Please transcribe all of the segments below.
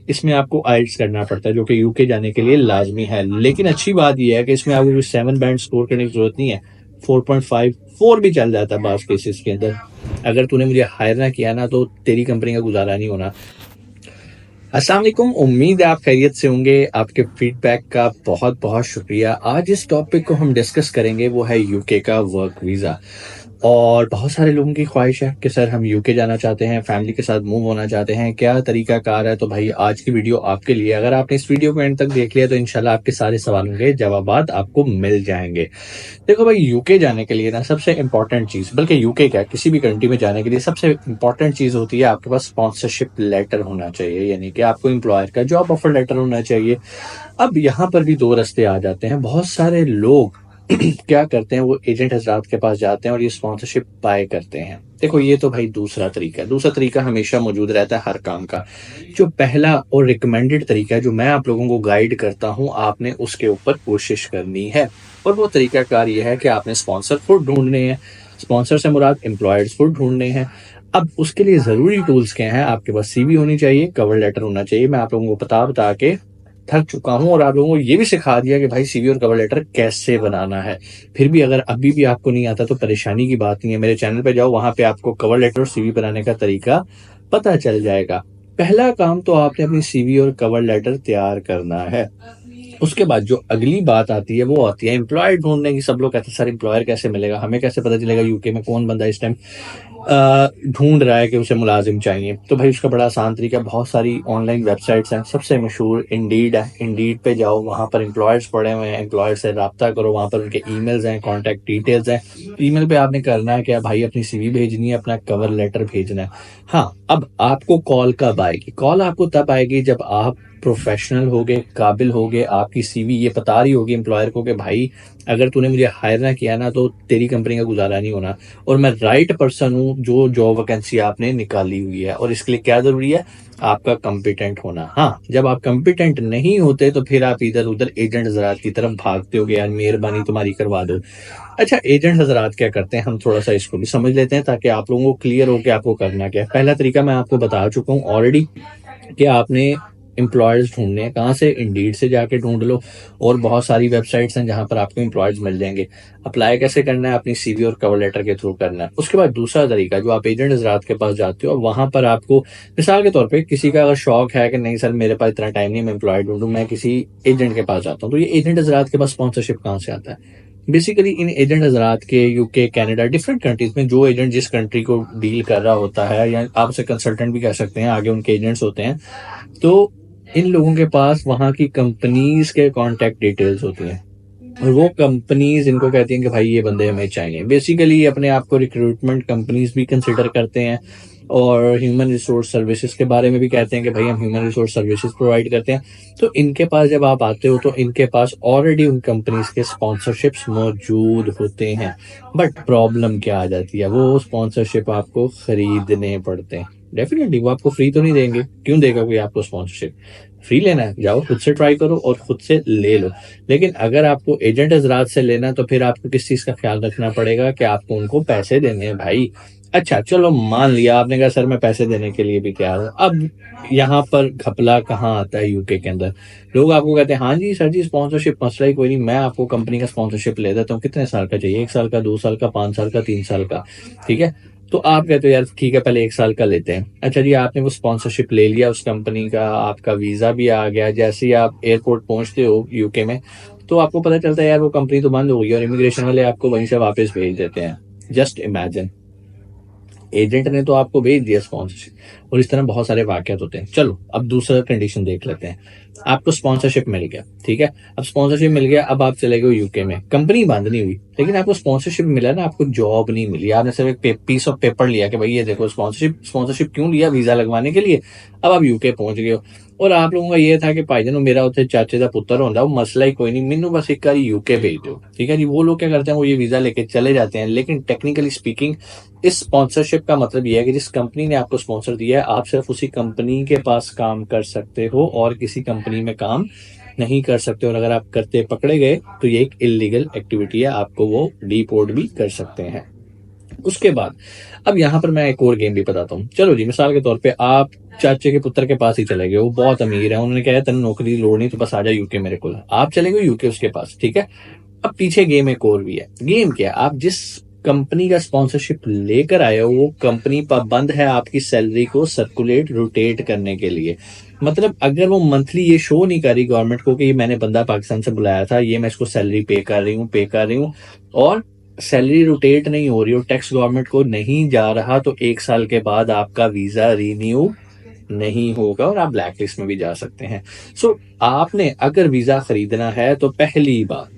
इसमें आपको आइल्स करना पड़ता है जो कि यूके जाने के लिए लाजमी है। लेकिन अच्छी बात यह है कि इसमें आपको 7 बैंड स्कोर करने की जरूरत नहीं है। 4.5 4 भी चल जाता है बास केसेस के अंदर। अगर तूने मुझे हायर ना किया ना तो तेरी कंपनी का गुजारा नहीं होना। अस्सलाम वालेकुम, उम्मीद है आप खैरियत से होंगे। आपके फीडबैक का बहुत बहुत शुक्रिया। आज इस टॉपिक को हम डिस्कस करेंगे, वो है यूके का वर्क वीज़ा। और बहुत सारे लोगों की ख्वाहिश है कि सर हम यूके जाना चाहते हैं, फैमिली के साथ मूव होना चाहते हैं, क्या तरीका कार है। तो भाई आज की वीडियो आपके लिए। अगर आपने इस वीडियो को एंड तक देख लिया तो इंशाल्लाह आपके सारे सवालों के जवाबात आपको मिल जाएंगे। देखो भाई, यूके जाने के लिए ना सबसे इंपॉर्टेंट चीज़, बल्कि यूके क्या किसी भी कंट्री में जाने के लिए सबसे इंपॉर्टेंट चीज़ होती है आपके पास स्पॉन्सरशिप लेटर होना चाहिए, यानी कि आपको एम्प्लॉयर का जॉब ऑफर लेटर होना चाहिए। अब यहाँ पर भी दो रास्ते आ जाते हैं। बहुत सारे लोग क्या करते हैं, वो एजेंट हजरात के पास जाते हैं और ये स्पॉन्सरशिप बाय करते हैं। देखो ये तो भाई दूसरा तरीका है। दूसरा तरीका हमेशा मौजूद रहता है हर काम का। जो पहला और रिकमेंडेड तरीका है, जो मैं आप लोगों को गाइड करता हूँ, आपने उसके ऊपर कोशिश करनी है। और वो तरीकाकार ये है कि आपने स्पॉन्सर खुद ढूंढने हैं। स्पॉन्सर से मुराद एम्प्लॉयर्स खुद ढूंढने हैं। अब उसके लिए ज़रूरी टूल्स क्या हैं? आपके पास सीवी होनी चाहिए, कवर लेटर होना चाहिए। मैं आप लोगों को बता बता के थक चुका हूं और आप लोगों को ये भी सिखा दिया कि भाई सीवी और कवर लेटर कैसे बनाना है। फिर भी अगर अभी भी आपको नहीं आता तो परेशानी की बात नहीं है। मेरे चैनल पे जाओ, वहां पे आपको कवर लेटर और सीवी बनाने का तरीका पता चल जाएगा। पहला काम तो आपने अपनी सीवी और कवर लेटर तैयार करना है। उसके बाद जो अगली बात आती है वो आती है एम्प्लॉयर ढूंढने की। सब लोग कहते हैं सर एम्प्लॉयर कैसे मिलेगा, हमें कैसे पता चलेगा यूके में कौन बंदा इस टाइम ढूंढ रहा है कि उसे मुलाजिम चाहिए। तो भाई उसका बड़ा आसान तरीका, बहुत सारी ऑनलाइन वेबसाइट्स हैं। सबसे मशहूर इंडीड है। इंडीड पे जाओ, वहाँ पर एम्प्लॉयर्स पड़े हुए हैं, एम्प्लॉयर से रब्ता करो। वहाँ पर उनके ईमेल्स हैं, कॉन्टैक्ट डिटेल्स हैं। ईमेल पे आपने करना है क्या भाई, अपनी सीवी भेजनी है, अपना कवर लेटर भेजना है। हाँ, अब आपको कॉल कब आएगी? कॉल आपको तब आएगी जब आप प्रोफेशनल होगे, काबिल होगे, आपकी सीवी ये बता रही होगी एम्प्लॉयर को कि भाई अगर तूने मुझे हायर ना किया ना तो तेरी कंपनी का गुजारा नहीं होना, और मैं राइट पर्सन हूँ जो जॉब वैकेंसी आपने निकाली हुई है। और इसके लिए क्या जरूरी है? आपका कंपिटेंट होना। हाँ, जब आप कंपिटेंट नहीं होते तो फिर आप इधर उधर एजेंट हजरात की तरफ भागते हो, यार मेहरबानी तुम्हारी करवा दो। अच्छा, एजेंट हजरात क्या करते हैं, हम थोड़ा सा इसको भी समझ लेते हैं ताकि आप लोगों को क्लियर हो कि आपको करना क्या है। पहला तरीका मैं आपको बता चुका हूँ ऑलरेडी कि आपने एम्प्लॉयर्स ढूंढने हैं। कहाँ से? इंडीड से जाके ढूंढ लो। और बहुत सारी वेबसाइट्स हैं जहां पर आपको एम्प्लॉयर्स मिल जाएंगे। अप्लाई कैसे करना है? अपनी सीवी और कवर लेटर के थ्रू करना है। उसके बाद दूसरा तरीका, जो आप एजेंट हजरात के पास जाते हो और वहां पर आपको मिसाल के तौर पे किसी का अगर शौक है कि नहीं सर मेरे पास इतना टाइम नहीं, मैं एम्प्लॉय ढूंढूं, मैं किसी एजेंट के पास जाता हूँ, तो ये एजेंट हजरात के पास स्पॉन्सरशिप कहाँ से आता है? बेसिकली इन एजेंट हजरात के यूके, कनाडा, डिफरेंट कंट्रीज में जो एजेंट जिस कंट्री को डील कर रहा होता है, या आप उसे कंसल्टेंट भी कह सकते हैं, आगे उनके एजेंट्स होते हैं, तो इन लोगों के पास वहाँ की कंपनीज के कॉन्टैक्ट डिटेल्स होती हैं। और वो कंपनीज इनको कहती हैं कि भाई ये बंदे हमें चाहिए। बेसिकली अपने आप को रिक्रूटमेंट कंपनीज भी कंसिडर करते हैं और ह्यूमन रिसोर्स सर्विसेज के बारे में भी कहते हैं कि भाई हम ह्यूमन रिसोर्स सर्विसेज प्रोवाइड करते हैं। तो इनके पास जब आप आते हो तो इनके पास ऑलरेडी उन कंपनीज के स्पॉन्सरशिप्स मौजूद होते हैं। बट प्रॉब्लम क्या आ जाती है, वो स्पॉन्सरशिप आपको खरीदने पड़ते हैं। डेफिनेटली वो आपको फ्री तो नहीं देंगे। क्यों देगा कोई आपको स्पॉन्सरशिप? फ्री लेना है, जाओ खुद से ट्राई करो और खुद से ले लो। लेकिन अगर आपको एजेंट हजरात से लेना है तो फिर आपको किस चीज का ख्याल रखना पड़ेगा कि आपको उनको पैसे देने हैं भाई। अच्छा चलो, मान लिया आपने कहा सर मैं पैसे देने के लिए भी तैयार हूँ। अब यहाँ पर घपला कहाँ आता है यूके के अंदर? लोग आपको कहते हैं हाँ जी सर जी स्पॉन्सरशिप मसला ही कोई नहीं, मैं आपको कंपनी का स्पॉन्सरशिप ले देता हूँ। कितने साल का चाहिए? 1 साल का, 2 साल का, 5 साल का, 3 साल का? ठीक है, तो आप कहते हो यार ठीक है पहले 1 साल का लेते हैं। अच्छा जी, आपने वो स्पॉन्सरशिप ले लिया उस कंपनी का, आपका वीजा भी आ गया। जैसे ही आप एयरपोर्ट पहुंचते हो यूके में तो आपको पता चलता है यार वो कंपनी तो बंद हो गई और इमिग्रेशन वाले आपको वहीं से वापस भेज देते हैं। जस्ट इमेजिन, एजेंट ने तो आपको भेज दिया स्पॉन्सरशिप। और इस तरह बहुत सारे वाकयात होते हैं। चलो अब दूसरा कंडीशन देख लेते हैं। आपको स्पॉन्सरशिप मिल गया, ठीक है। अब स्पॉन्सरशिप मिल गया, अब आप चले गए यूके में, कंपनी बंद नहीं हुई लेकिन आपको स्पॉन्सरशिप मिला ना, आपको जॉब नहीं मिली। आपने सिर्फ एक पीस ऑफ पेपर लिया कि भाई ये देखो स्पॉन्सरशिप। स्पॉन्सरशिप क्यों लिया? वीजा लगवाने के लिए। अब आप यूके पहुंच गए हो और आप लोगों का ये था कि भाईजान मेरा उत्थे चाचे का पुत्र होता, वो मसला ही कोई नहीं, मैनू बस एक बार यूके भेज दो। ठीक है जी, वो लोग क्या करते हैं, वो ये वीजा लेके चले जाते हैं। लेकिन टेक्निकली स्पीकिंग इस स्पॉन्सरशिप का मतलब यह है कि जिस कंपनी ने आपको स्पॉन्सर दिया है आप सिर्फ उसी कंपनी के पास काम कर सकते हो और किसी कंपनी में काम नहीं कर सकते। और अगर आप करते पकड़े गए तो ये एक इलीगल एक्टिविटी है, आपको वो डिपोर्ट भी कर सकते हैं। उसके बाद अब यहाँ पर मैं एक और गेम भी बताता हूँ। चलो जी, मिसाल के तौर पे आप चाचे के पुत्र के पास ही चले गए, वो बहुत अमीर है, उन्होंने कहा है तेन नौकरी की लोड़ नहीं, तो बस आ जा यूके मेरे को। आप चले गए यूके उसके पास, ठीक है। अब पीछे गेम एक और भी है। गेम क्या है, आप जिस कंपनी का स्पॉन्सरशिप लेकर आए हो वो कंपनी पाबंद है आपकी सैलरी को सर्कुलेट रोटेट करने के लिए। मतलब अगर वो मंथली ये शो नहीं कर रही गवर्नमेंट को कि ये मैंने बंदा पाकिस्तान से बुलाया था, ये मैं इसको सैलरी पे कर रही हूँ और सैलरी रोटेट नहीं हो रही और टैक्स गवर्नमेंट को नहीं जा रहा, तो 1 साल के बाद आपका वीजा रिन्यू नहीं होगा और आप ब्लैक लिस्ट में भी जा सकते हैं। सो आपने अगर वीजा खरीदना है तो पहली बात,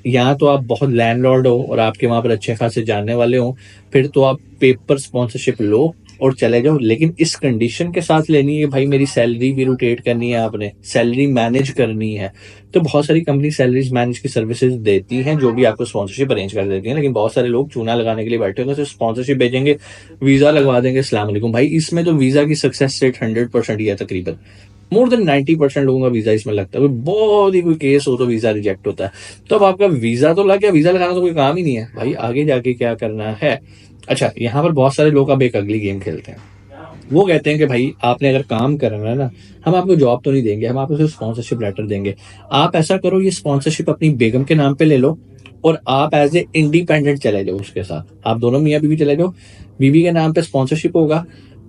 यहाँ तो आप बहुत लैंडलॉर्ड हो और आपके वहां पर अच्छे खासे जानने वाले हो, फिर तो आप पेपर स्पॉन्सरशिप लो और चले जाओ। लेकिन इस कंडीशन के साथ लेनी है भाई, मेरी सैलरी भी रोटेट करनी है, आपने सैलरी मैनेज करनी है। तो बहुत सारी कंपनी सैलरीज मैनेज की सर्विसेज देती हैं जो भी आपको स्पॉन्सरशिप अरेंज कर देती हैं, लेकिन बहुत सारे लोग चूना लगाने के लिए बैठे होंगे, स्पॉन्सरशिप भेजेंगे, वीजा लगवा देंगे, अस्सलाम वालेकुम। भाई इसमें तो वीजा की सक्सेस रेट 100% ही है तकरीबन। मोर देन 90% लोगों का वीजा इसमें लगता है, बहुत ही कोई केस हो तो वीजा रिजेक्ट होता है। तो अब आपका वीजा तो लग गया, वीजा लगाना तो कोई काम ही नहीं है भाई, आगे जाके क्या करना है। अच्छा, यहाँ पर बहुत सारे लोग अब एक अगली गेम खेलते हैं। वो कहते हैं कि भाई आपने अगर काम करना है ना, हम आपको जॉब तो नहीं देंगे, हम आपको सिर्फ स्पॉन्सरशिप लेटर देंगे। आप ऐसा करो, ये स्पॉन्सरशिप अपनी बेगम के नाम पे ले लो और आप एज ए इंडिपेंडेंट चले जाओ उसके साथ। आप दोनों मियाँ बीवी चले जाओ, बीवी के नाम पे स्पॉन्सरशिप होगा,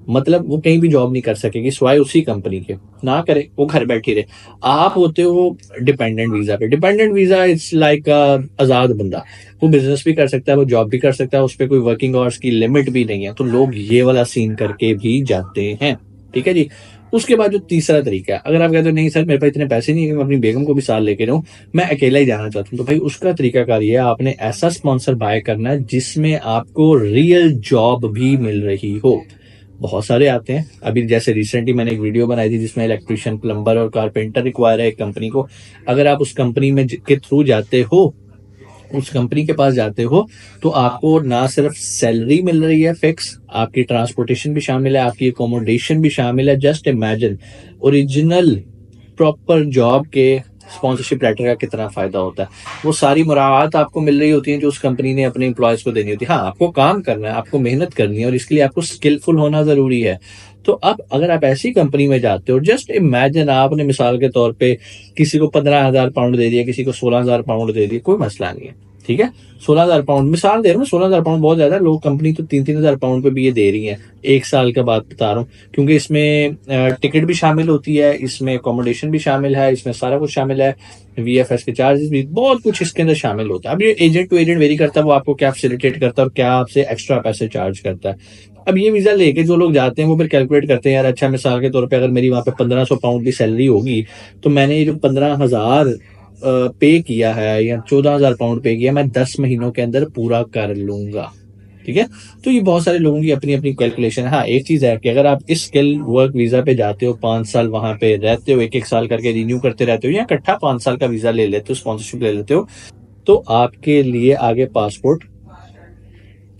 मतलब वो कहीं भी जॉब नहीं कर सकेगी सिवाय उसी कंपनी के, ना करे वो घर बैठी रहे। आप होते हो डिपेंडेंट वीजा पे। डिपेंडेंट वीजा इट्स लाइक आजाद बंदा, वो बिजनेस भी कर सकता है, वो जॉब भी कर सकता है, उस पर कोई वर्किंग आवर्स की लिमिट भी नहीं है। तो लोग ये वाला सीन करके भी जाते हैं, ठीक है जी। उसके बाद जो तीसरा तरीका है, अगर आप कहते हो नहीं सर मेरे पास इतने पैसे नहीं है कि मैं अपनी बेगम को भी साथ लेके रहूं, मैं अकेला ही जाना चाहता हूँ, तो भाई उसका तरीकाकार ये है, आपने ऐसा स्पॉन्सर बाय करना है जिसमें आपको रियल जॉब भी मिल रही हो। बहुत सारे आते हैं, अभी जैसे रिसेंटली मैंने एक वीडियो बनाई थी जिसमें इलेक्ट्रिशियन, प्लम्बर और कारपेंटर रिक्वायर है एक कंपनी को। अगर आप उस कंपनी में के थ्रू जाते हो, उस कंपनी के पास जाते हो, तो आपको ना सिर्फ सैलरी मिल रही है फिक्स, आपकी ट्रांसपोर्टेशन भी शामिल है, आपकी अकोमोडेशन भी शामिल है। Just imagine original proper job के स्पॉन्सरशिप लेटर का कितना फायदा होता है। वो सारी मुराबात आपको मिल रही होती है जो उस कंपनी ने अपने एम्प्लॉयज को देनी होती है। हाँ, आपको काम करना है, आपको मेहनत करनी है और इसके लिए आपको स्किलफुल होना जरूरी है। तो अब अगर आप ऐसी कंपनी में जाते हो, जस्ट इमेजिन आपने मिसाल के तौर पे किसी को 15,000 पाउंड दे दिया, किसी को 16,000 पाउंड दे दिया, कोई मसला नहीं है, ठीक है। 16,000 पाउंड मिसाल दे रहा हूँ, 16,000 पाउंड बहुत ज्यादा है, लोग कंपनी तो 3-3 हजार पाउंड पे भी ये दे रही है। 1 साल का बात बता रहा हूँ, क्योंकि इसमें टिकट भी शामिल होती है, इसमें अकोमोडेशन भी शामिल है, इसमें सारा कुछ शामिल है, वीएफएस के चार्जेस भी, बहुत कुछ इसके अंदर शामिल होता है। अब ये एजेंट टू एजेंट वेरी करता है, वो आपको क्या फैसिलिटेट करता है और क्या आपसे एक्स्ट्रा पैसे चार्ज करता है। अब ये वीजा लेके जो लोग जाते हैं वो फिर कैलकुलेट करते हैं, यार अच्छा मिसाल के तौर पे अगर मेरी वहां पे 1,500 पाउंड की सैलरी होगी, तो मैंने ये जो 15,000 पे किया है या 14,000 पाउंड पे किया, मैं 10 महीनों के अंदर पूरा कर लूंगा, ठीक है। तो ये बहुत सारे लोगों की अपनी अपनी कैलकुलेशन है। हाँ, एक चीज है कि अगर आप इस स्किल वर्क वीजा पे जाते हो, 5 साल वहां पे रहते हो, एक एक साल करके रिन्यू करते रहते हो, या इकट्ठा 5 साल का वीजा ले लेते हो, स्पॉन्सरशिप ले लेते हो, तो आपके लिए आगे पासपोर्ट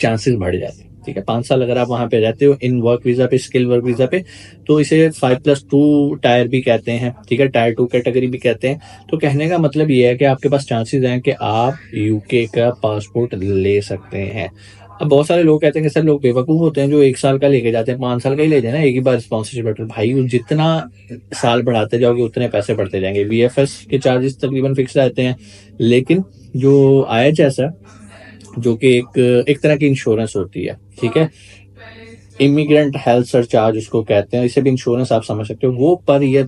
चांसेस बढ़ जाते हैं, ठीक है। 5 साल अगर आप वहां पे रहते हो इन वर्क वीजा पे, स्किल वर्क वीजा पे, तो इसे 5+2 टायर भी कहते हैं, ठीक है, टायर 2 कैटेगरी भी कहते हैं। तो कहने का मतलब ये है कि आपके पास चांसेस हैं कि आप यूके का पासपोर्ट ले सकते हैं। अब बहुत सारे लोग कहते हैं कि सर लोग बेवकूफ होते हैं जो 1 साल का लेके जाते हैं, 5 साल का ही ले जाए ना एक ही बार स्पॉन्सरशिप लेटर। भाई जितना साल बढ़ाते जाओगे उतने पैसे बढ़ते जाएंगे। वीएफएस के चार्जेस तकरीबन फिक्स रहते हैं, लेकिन जो आईएचएस है, जो कि एक तरह की इंश्योरेंस होती है, ठीक है, इमिग्रेंट हेल्थ सरचार्ज उसको कहते हैं, इसे भी इंश्योरेंस आप समझ सकते हो, वो पर ये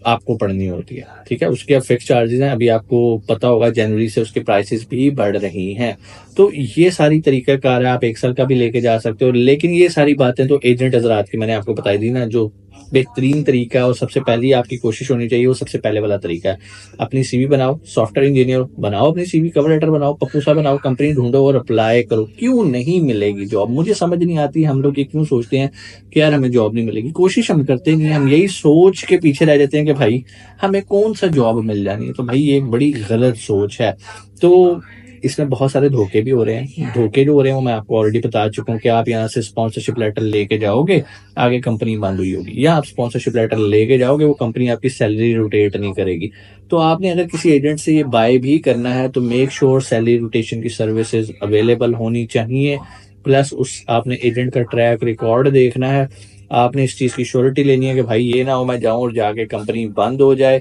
आपको पड़नी होती है, ठीक है। उसके अब फिक्स चार्जेस हैं, अभी आपको पता होगा जनवरी से उसके प्राइसेस भी बढ़ रही हैं। तो ये सारी तरीकाकार है, आप 1 साल का भी लेके जा सकते हो। लेकिन ये सारी बातें तो एजेंट हजरात की मैंने आपको बताई दी ना, जो बेहतरीन तरीका और सबसे पहली आपकी कोशिश होनी चाहिए, वो सबसे पहले वाला तरीका है, अपनी सीवी बनाओ, सॉफ्टवेयर इंजीनियर बनाओ, अपनी सीवी कवर लेटर बनाओ, पप्पू सा बनाओ, कंपनी ढूंढो और अप्लाई करो। क्यों नहीं मिलेगी जॉब, मुझे समझ नहीं आती हम लोग ये क्यों सोचते हैं कि यार हमें जॉब नहीं मिलेगी। कोशिश हम करते नहीं, हम यही सोच के पीछे रह जाते हैं कि भाई हमें कौन सा जॉब मिल जानी है। तो भाई ये एक बड़ी गलत सोच है। तो इसमें बहुत सारे धोखे भी हो रहे हैं। धोखे जो हो रहे हैं वो मैं आपको ऑलरेडी बता चुका हूँ कि आप यहाँ से स्पॉन्सरशिप लेटर लेके जाओगे, आगे कंपनी बंद हुई होगी, या आप स्पॉन्सरशिप लेटर लेके जाओगे, वो कंपनी आपकी सैलरी रोटेट नहीं करेगी। तो आपने अगर किसी एजेंट से ये बाय भी करना है तो मेक श्योर सैलरी रोटेशन की सर्विसेज अवेलेबल होनी चाहिए। प्लस उस आपने एजेंट का ट्रैक रिकॉर्ड देखना है। आपने इस चीज़ की श्योरिटी लेनी है कि भाई ये ना हो मैं जाऊं और जाके कंपनी बंद हो जाए।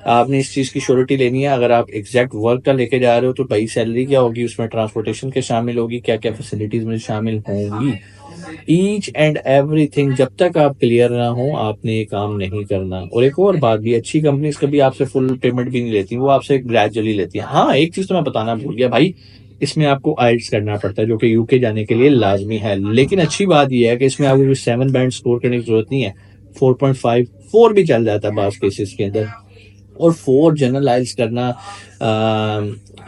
आपने इस चीज़ की श्योरिटी लेनी है अगर आप एग्जैक्ट वर्क का लेके जा रहे हो तो भाई सैलरी क्या होगी, उसमें ट्रांसपोर्टेशन के शामिल होगी, क्या क्या फैसिलिटीज में शामिल होंगी, ईच एंड एवरीथिंग। जब तक आप क्लियर ना हो आपने ये काम नहीं करना। और एक और बात भी, अच्छी कंपनीज कभी आपसे फुल पेमेंट भी नहीं लेती, वो आपसे ग्रेजुअली लेती है। हाँ एक चीज तो मैं बताना भूल गया भाई, इसमें आपको आइल्स करना पड़ता है जो कि यूके जाने के लिए लाजमी है। लेकिन अच्छी बात यह है कि इसमें आपको 7 बैंड स्कोर करने की जरूरत नहीं है। 4.5 4 भी चल जाता है बास केसेस के अंदर। और 4 जनरल आइल्स करना,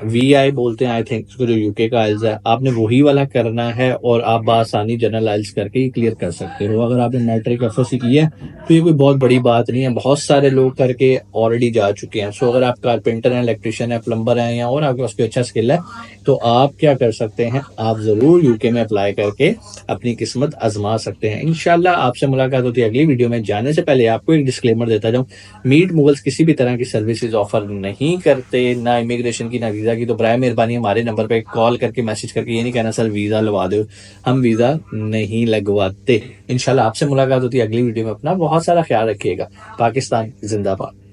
वी आई बोलते हैं आई थिंक उसको, जो यूके का आइल्स है आपने वही वाला करना है और आप बासानी जनरल आइल्स करके ही क्लियर कर सकते हो। अगर आपने मैट्रिक एफएससी की है तो ये कोई बहुत बड़ी बात नहीं है, बहुत सारे लोग करके ऑलरेडी जा चुके हैं। सो अगर आप कारपेंटर हैं, इलेक्ट्रिशियन है, प्लम्बर हैं या और आपके पास कोई अच्छा स्किल है तो आप क्या कर सकते हैं, आप ज़रूर यूके में अप्लाई करके अपनी किस्मत आजमा सकते हैं। इंशाल्लाह आपसे मुलाकात होती है अगली वीडियो में। जाने से पहले आपको एक डिस्क्लेमर देता जाऊँ, मीट मुगल्स किसी भी तरह की सर्विसेज ऑफर नहीं करते, ना इमिग्रेशन की ना वीज़ा की। तो बराए मेहरबानी हमारे नंबर पे कॉल करके मैसेज करके ये नहीं कहना सर वीज़ा लगवा दो, हम वीज़ा नहीं लगवाते। इंशाल्लाह आपसे मुलाकात होती है अगली वीडियो में। अपना बहुत सारा ख्याल रखिएगा। पाकिस्तान जिंदाबाद।